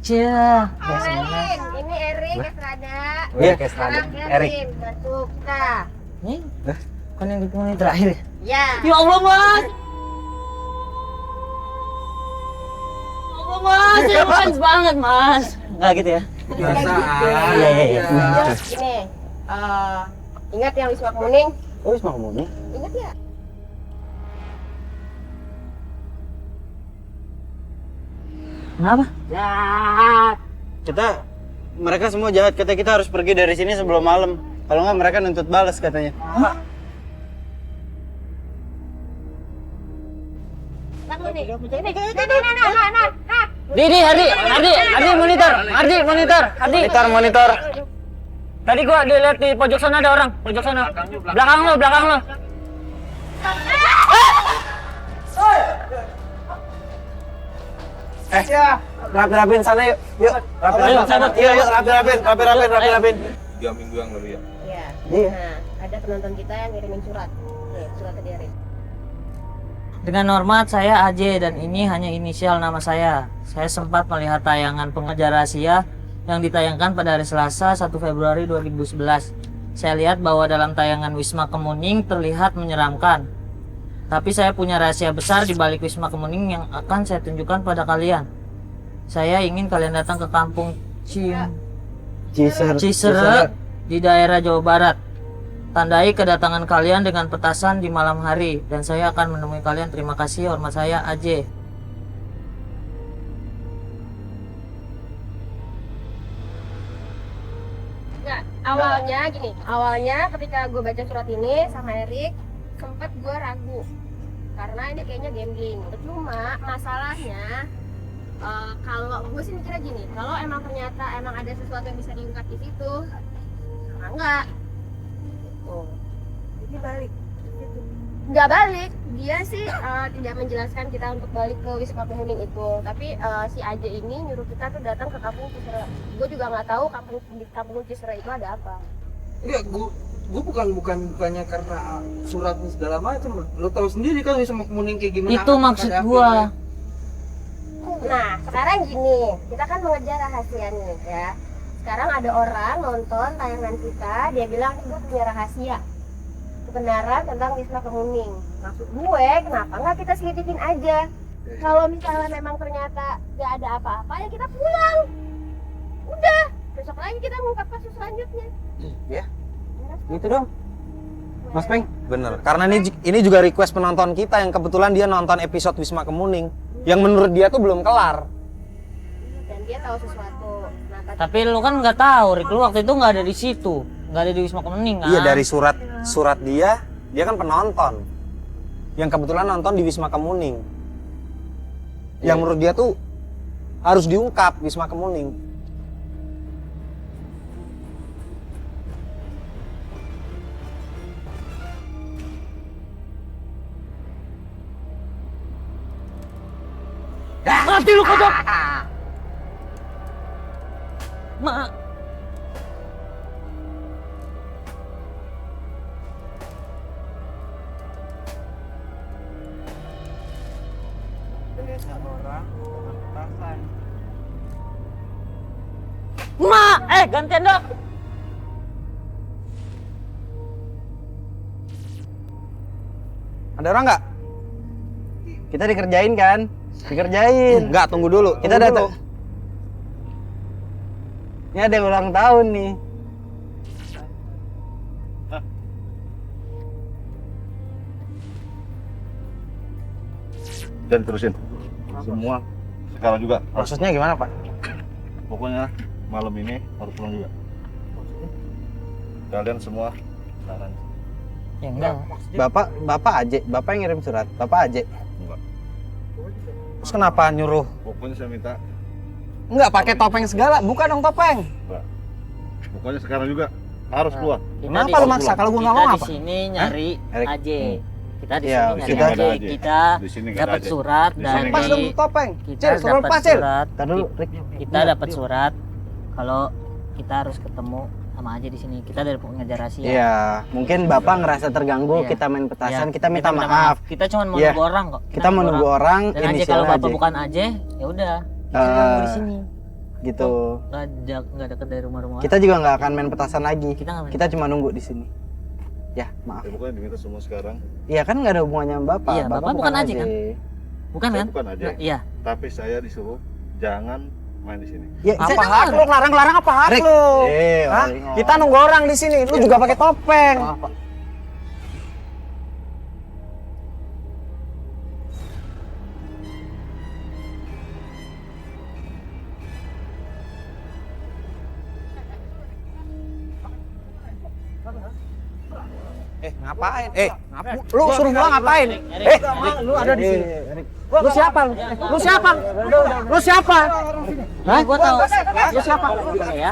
Cia. Kenalin, ini Erik Estrada. Iya, Estrada. Erik. Masuk. Nah. Nih, kan yang ditemani terakhir ya? Ya. Ya Allah, Mas. Ya Allah, Mas. Saya fans banget, Mas. Enggak gitu ya? Biasa. Iya, iya, iya. Ini, ingat yang Wisma Kemuning? Oh, Wisma Kemuning. Ingat ya? Kenapa? Mereka semua jahat, katanya kita harus pergi dari sini sebelum malam. Kalau nggak mereka nuntut balas katanya. Di, Hardi monitor, monitor. Tadi gua dilihat di pojok sana ada orang, pojok sana. Belakang lo. Rapi-rapin sana yuk. Yuk, rapi-rapin. 3 minggu yang lalu ya. Iya. Iya. Nah, ada penonton kita yang ngirimin surat. Nih, surat tadi Erik. Dengan hormat, saya AJ dan ini hanya inisial nama saya. Saya sempat melihat tayangan pengejar rahasia yang ditayangkan pada hari Selasa 1 Februari 2011. Saya lihat bahwa dalam tayangan Wisma Kemuning terlihat menyeramkan. Tapi saya punya rahasia besar di balik Wisma Kemuning yang akan saya tunjukkan pada kalian. Saya ingin kalian datang ke kampung Cisere di daerah Jawa Barat. Tandai kedatangan kalian dengan petasan di malam hari dan saya akan menemui kalian. Terima kasih, hormat saya AJ. Nah, awalnya ketika gue baca surat ini sama Erik, sempat gue ragu karena ini kayaknya gambling. Cuma masalahnya kalau gue sih mikirnya gini, kalau emang ternyata emang ada sesuatu yang bisa diungkap di situ, enggak. Oh, jadi balik. Nggak balik, dia sih tidak menjelaskan kita untuk balik ke Wisma Kemuning itu. Tapi si Aja ini nyuruh kita tuh datang ke kampung Cisere. Gue juga nggak tahu di kampung Cisere itu ada apa. Enggak, gue bukannya karena surat segala macam. Lo tahu sendiri kan Wisma Kemuning kayak gimana. Itu maksud gua. Nah, sekarang gini, kita kan mengejar rahasia nih ya. Sekarang ada orang nonton tayangan kita, dia bilang gue punya rahasia kebenaran tentang Wisma Kemuning. Maksud gue, kenapa nggak kita selidikin aja? Kalau misalnya memang ternyata nggak ada apa-apa, ya kita pulang. Udah, besok lagi kita ngungkap kasus selanjutnya. Ya, gitu dong. Mas Peng, bener. Karena ini juga request penonton kita yang kebetulan dia nonton episode Wisma Kemuning, yang menurut dia tuh belum kelar. Dan dia tahu sesuatu. Nah, Tapi lu kan nggak tahu, Rik, lu waktu itu nggak ada di situ, nggak ada di Wisma Kemuning kan? Iya, dari surat dia kan penonton yang kebetulan nonton di Wisma Kemuning. Yang menurut dia tuh harus diungkap Wisma Kemuning. Mati lu kodok! Ma. Gantian dok. Ada orang nggak? Kita dikerjain kan? Dikerjain. Nggak, tunggu dulu. Kita datang. Ini ada yang ulang tahun nih. Dan terusin. Semua sekarang juga. Prosesnya gimana, Pak? Pokoknya malam ini harus pulang juga. Kalian semua saran. Ya enggak. Bapak aja, Bapak yang ngirim surat. Bapak aja. Enggak. Terus kenapa nyuruh? Pokoknya saya minta. Enggak pakai topeng segala, buka dong topeng. Enggak. Pokoknya sekarang juga harus keluar. Kenapa lu maksa? Kalau gua nggak mau Kita apa? di sini nyari Erik. AJ. Kita di Iya, sini nyari kita- AJ. Kita Di sini nggak ada dapat AJ. surat Di sini Pas dari dong topeng. kita Cil, suruh dapat lepas, Cil. surat. Ntar dulu, Rik. Kita dapat surat kalau kita harus ketemu sama AJ di sini. Kita dari pengejar rahasia. Iya, mungkin Bapak ngerasa terganggu, Iya. kita main petasan, Iya, kita minta maaf. Kita cuma mau Iya. nunggu orang kok. Kita mau nunggu orang, Dan AJ kalau inisialnya Bapak AJ. bukan AJ, ya udah. Kita nunggu di sini. gitu. Nggak dekat dari rumah-rumah. Kita juga nggak akan main petasan lagi. Kita nggak main Kita cuma nunggu di sini. Ya, maaf. Ya, pokoknya diminta semua sekarang. Iya kan nggak ada hubungannya sama Bapak. Iya, Bapak bukan Aji, kan? Bukan Saya kan? bukan aja. Nah, iya. Tapi saya disuruh jangan main di sini. Ya, Apa Saya hak dengar. lu larang-larang apa hak Rick. lu? Hah? Hah? Kita nunggu orang di sini. Lu juga pakai topeng. Ngapain? Lu suruh gua ngapain? Lu ada di sini. Lu siapa? Lu siapa? Lu siapa? Hah? Gua tahu. Lu siapa? Ya.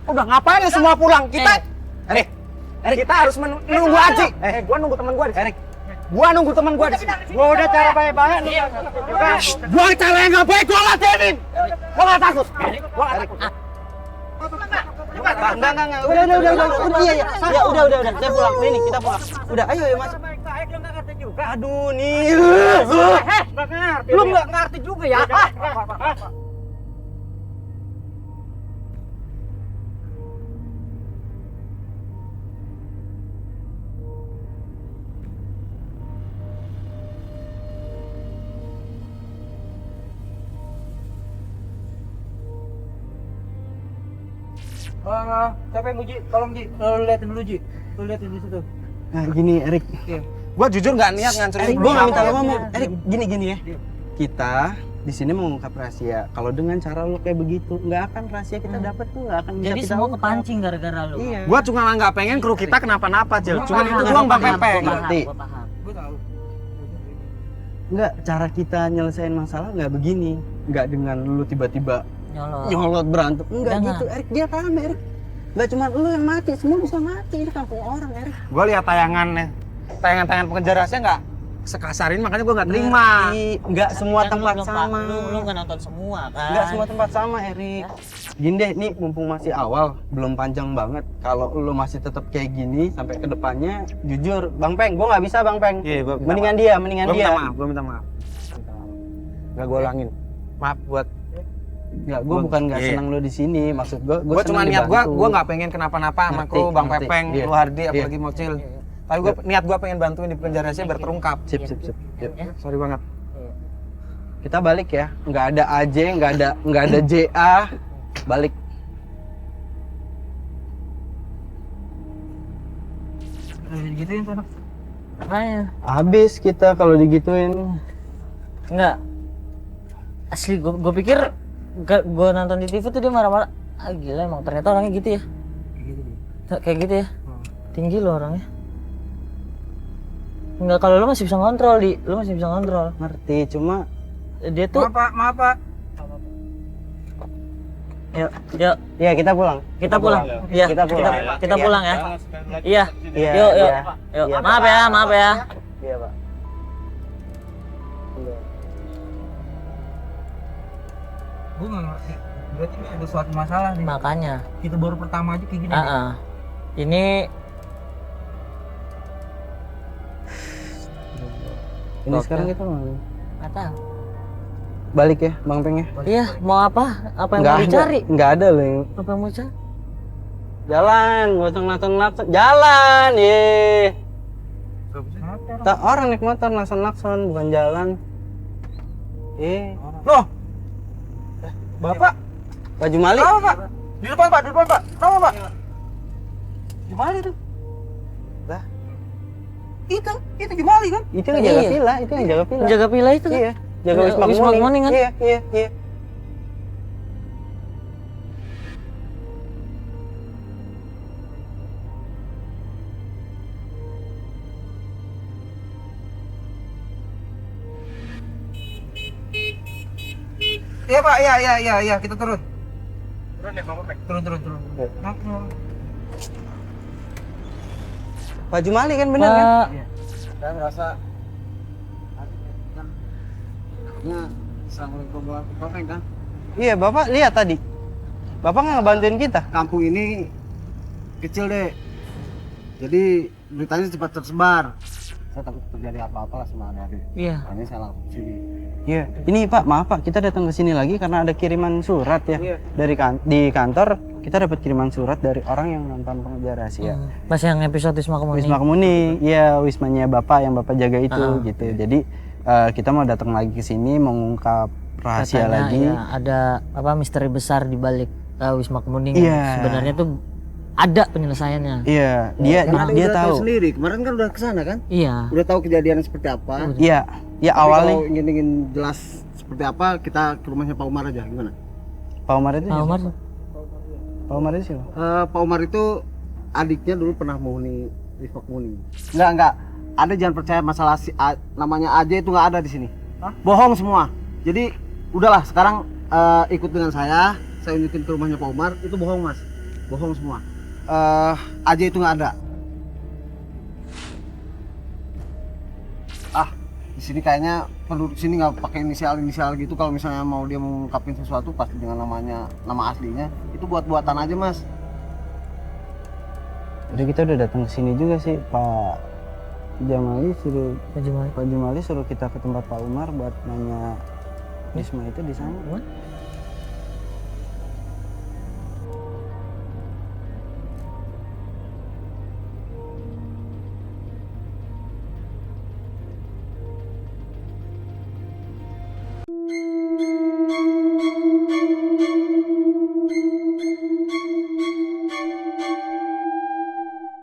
Udah ngapain lu semua pulang? Kita kita harus menunggu Aji. Gua nunggu teman gua di sini. Gua nunggu teman gua di sini. Gua udah cara baik-baik lu. Gua cara yang nggak baik gua ladenin. Gua nggak takut. Gua nggak takut. Enggak. Udah. Iya. Ya, udah. Saya pulang. Ini kita pulang. Udah, ayo ya, Mas. Aduh, nih. Lu nggak ngerti juga ya? Siapa yang Ji? Tolong Ji. Lu liatin dulu Ji. Lu liatin di situ. Nah, gini, Erik. Gua jujur nggak niat ngancurin. Erik, gua nggak minta lo Apa. ngomong. Erik, gini ya. Kita di sini mau ngungkap rahasia. Kalau dengan cara lo kayak begitu, nggak akan rahasia kita dapat tuh, nggak akan bisa Jadi kita semua ungkap. kepancing gara-gara lu. Iya. Gua cuma nggak pengen kru kita kenapa-napa, Jel. Gua Cuman paham, itu gua doang Bang paham, Pepeng. gua Ngerti. paham. Gua tahu. Nggak, cara kita nyelesain masalah nggak begini. Nggak dengan lu tiba-tiba Nyolot. nyolot berantem. Enggak Jangan. gitu, Erik. Dia paham, Erik. Nggak cuma lu yang mati, semua bisa mati. Ini kampung orang, Erik. Gua lihat tayangan pengejar rahasia nggak sekasarin, makanya gua nggak terima. Ngerti. Nggak semua Kan lu tempat belum sama. Lu nggak nonton semua kan? Nggak semua tempat sama, Erik. Gini deh, nih mumpung masih awal, belum panjang banget. Kalau lu masih tetap kayak gini sampai ke depannya, jujur, Bang Peng, gua nggak bisa, Bang Peng. Iya, gua minta Mendingan maaf. dia, mendingan Gua dia. minta maaf. Nggak gua ulangin. Maaf buat Nggak, gua bukan nggak Iya. senang lu di sini. Maksud gua gua cuma senang niat dibantu. gua nggak pengen kenapa-napa sama Ngerti, kru Bang ngerti. Pepeng, Iya. lu Hardi, Iya. apalagi Mocil. Tapi niat gua pengen bantuin di pengejar rahasia biar terungkap. Sip. Sorry banget. Kita balik ya. Nggak ada AJ, nggak ada JA. Balik. Gituin sana. Makanya. Habis kita kalau digituin. Enggak. Asli gue pikir gue nonton di TV tuh dia marah-marah. Ah gila emang ternyata orangnya gitu ya. Kayak gitu ya. Tinggi loh orangnya. Enggak, kalau lu masih bisa ngontrol lu masih bisa ngontrol. Ngerti, cuma Dia tuh Maaf Pak. yuk ya kita pulang. kita pulang. Iya, Kita pulang. kita pulang ya. Iya. Iya. Yuk. Iya. Yuk. Iya, Maaf ya. Iya, Pak. Gua nggak ngerti. Berarti ini ada suatu masalah nih. Makanya. Kita baru pertama aja kayak gini. Ini Ini Oke. sekarang kita mau nggak tahu. balik ya, Bang Peng ya. Iya, mau apa? Apa yang Nggak mau dicari? Nggak ada loh yang Apa yang mau cari? jalan, gak usah ngelakson. Jalan, ye. Tak orang naik motor lakson bukan jalan. Loh. Bapak, Pak Jumali. kenapa Pak? Di depan Pak. Kenapa Pak? Jumali tuh. Itu Jumali kan? Itu yang jaga Iya. villa, itu yang jaga villa. Jaga pila itu kan? Iya, jaga Wisma Wisma Kemuning. Kemuning kan? Iya. Iya Pak, iya, kita turun. Turun ya Bang Pepeng. Turun. Pak Jumali kan bener kan? Pak, Saya merasa karena Assalamualaikum warahmatullahi wabarakatuh kan. Iya, Bapak lihat tadi. Bapak nggak ngebantuin kita. Kampung ini kecil deh. Jadi beritanya cepat tersebar. Saya takut terjadi apa-apa lah sama adik. Iya. Makanya saya langsung sini. Iya, ini Pak, maaf Pak, kita datang ke sini lagi karena ada kiriman surat ya. Dari di kantor kita dapat kiriman surat dari orang yang nonton Pengejar Rahasia. Pas yang episode Wisma Kemuning. Wisma Kemuning, iya, wismanya Bapak yang Bapak jaga itu gitu. Jadi kita mau datang lagi ke sini mengungkap rahasia Katanya, lagi. ya, ada apa misteri besar di balik Wisma Kemuning. Iya. Sebenarnya tuh ada penyelesaiannya. Iya, dia Karena dia udah tahu. sendiri. Kemarin kan udah kesana kan? Iya. Udah tahu kejadian seperti apa. Iya, ya Tapi awalnya kalau ingin jelas seperti apa, kita ke rumahnya Pak Umar aja. Gimana? Pak Umar itu. Pak Umar. Pak Umar itu siapa? Pak Umar itu adiknya dulu pernah menghuni Wisma Kemuning. Enggak. Ada jangan percaya masalah namanya aja itu nggak ada di sini. Bohong semua. Jadi udahlah sekarang ikut dengan saya unjukin ke rumahnya Pak Umar. Itu bohong mas, bohong semua. Aja itu nggak ada. Di sini kayaknya penduduk sini nggak pakai inisial gitu. Kalau misalnya mau dia mengungkapin sesuatu pasti dengan nama aslinya. Itu buat-buatan aja mas. Jadi kita udah datang ke sini juga sih, Pak Jamali suruh Pak Jamali suruh kita ke tempat Pak Umar buat nanya Wisma itu di sana.